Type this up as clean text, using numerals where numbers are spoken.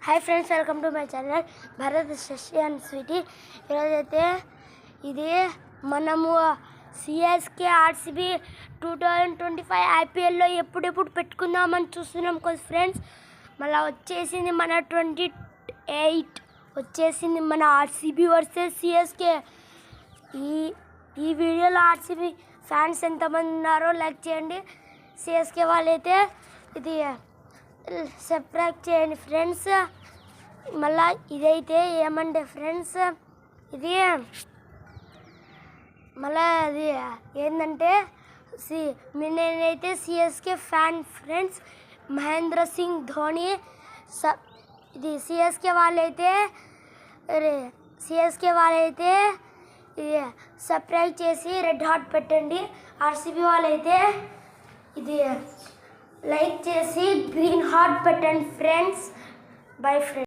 Hi friends, welcome to my channel Bharath Sashi and Sweety. ఈరోజైతే ఇది మనము సిఎస్కే ఆర్సీబీ 2025 ఐపీఎల్లో ఎప్పుడెప్పుడు పెట్టుకుందామని చూస్తున్నాం కదా ఫ్రెండ్స్. మళ్ళీ వచ్చేసింది మన 28 వచ్చేసింది మన ఆర్సీబీ వర్సెస్ సిఎస్కే. ఈ వీడియోలో ఆర్సీబీ ఫ్యాన్స్ ఎంతమంది ఉన్నారో లైక్ చేయండి. సిఎస్కే వాళ్ళైతే ఇది సబ్స్క్రైబ్ చేయండి ఫ్రెండ్స్. మళ్ళీ ఇదైతే ఏమంటే ఫ్రెండ్స్, ఇది మళ్ళీ అది ఏంటంటే నేనైతే CSK fan friends. Mahendra Singh Dhoni ఇది సిఎస్కే వాళ్ళైతే ఇది సబ్స్క్రైబ్ చేసి రెడ్ హార్ట్ పెట్టండి. ఆర్సీబీ వాళ్ళైతే ఇది లైక్ చేసి గ్రీన్ హార్ట్ పెట్టండి ఫ్రెండ్స్. Bye friends.